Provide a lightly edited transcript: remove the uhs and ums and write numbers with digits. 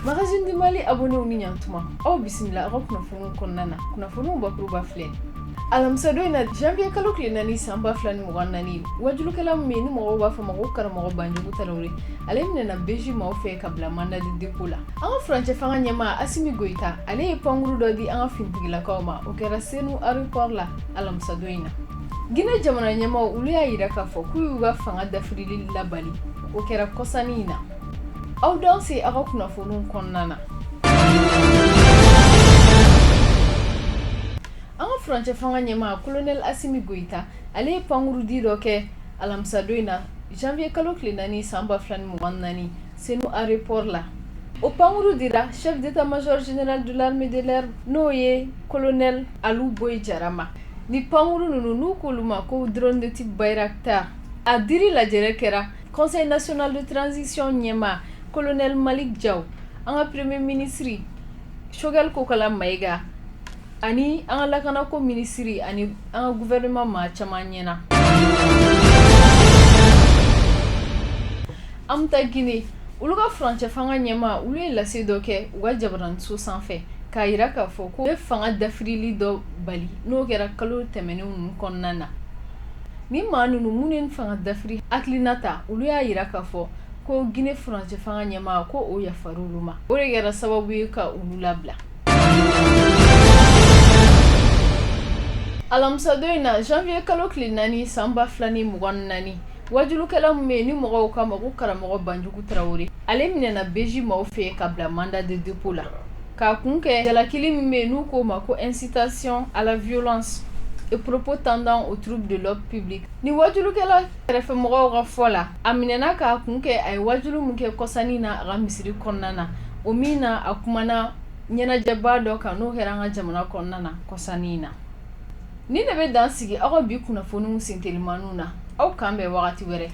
Magazine du Mali abonné au Niantuma. Oh bismillah, aw kunnafoniw kɔnɔna na. Kunnafoniw bakuruba filɛ. Alamisa don in na janvier kalo tile 4 san 2024 wajulukɛla min ni mɔgɔw b'a fɔ ma ko karamɔgɔ Banjugu Tarawele ale minɛna BJ maaw fɛ ka bila mandat de dépôt la. An ka furancɛ fanga ɲɛmaa Asimi Goita ale ye pankuru dɔ di an ka finitigilakaw ma o kɛra Senu aéroport la alamisa don in na. Guinée jamana ɲɛmaaw olu y'a yira k'a fɔ k'u y'u ka fanga dafirili labali o kɛra kɔsani in na. Aw dan se aw ka kunnafoniw kɔnɔna na. An ka furancɛ fanga ɲɛmaa colonel Asimi Goita ale ye pankuru di dɔ kɛ alamisa don in na janvier kalo tile 4 san 2024 Senu aéroport la. O pankuru dira chef d'état-major général de l'armée de l'air n'o ye colonel Alou Boy Jarama. Ni pankuru ninnu n'u k'olu ma ko drone de type Bayraktar. A diri lajɛrɛ kɛra conseil national de transition ɲɛmaa colonel Malik Diaw, an ka premier ministre Choguel Kokala Maïga ani an ka lakanako ministre ani an ka gouvernement maa caman ɲɛna. An bɛ taa Guinée olu ka furancɛ fanga ɲɛmaa olu ye lase dɔ kɛ u ka jabaraninso sanfɛ k'a yira k'a fɔ ko u ye fanga dafirili dɔ bali n'o kɛra kalo tɛmɛnenw ninnu kɔnɔna na. Ni maa ninnu minnu ye fanga dafiri hakilina ta olu y'a yira k'a fɔ ko Guinée furancɛ fanga ɲɛmaa ko o yafar'olu olu ma o de kɛra sababu ye ka olu labila. Alamisa don in na janvier kalo tile 4 san 2024 wajulukɛla min bɛ yen ni mɔgɔw k'a ma ko karamɔgɔ Banjugu Tarawele ale minɛna BJ maaw fɛ ka bila mandat de dépôt la k'a kun kɛ jalakili min bɛ yen n'u k'o ma ko incitation à la violence et propos tendant au trouble de l'ordre public. Ni wajulukɛla kɛrɛfɛmɔgɔw ka fɔ la a minɛna k'a kun kɛ a ye wajulu min kɛ kɔsani na a ka misiri kɔnɔna na o min na a kumana ɲɛnajɛba dɔ kan n'o kɛra an ka jamana kɔnɔna na kɔsani in na. Ni ne bɛ dan sigi aw ka bi kunnafoniw sentelimaniw na aw kan bɛn wagati wɛrɛ.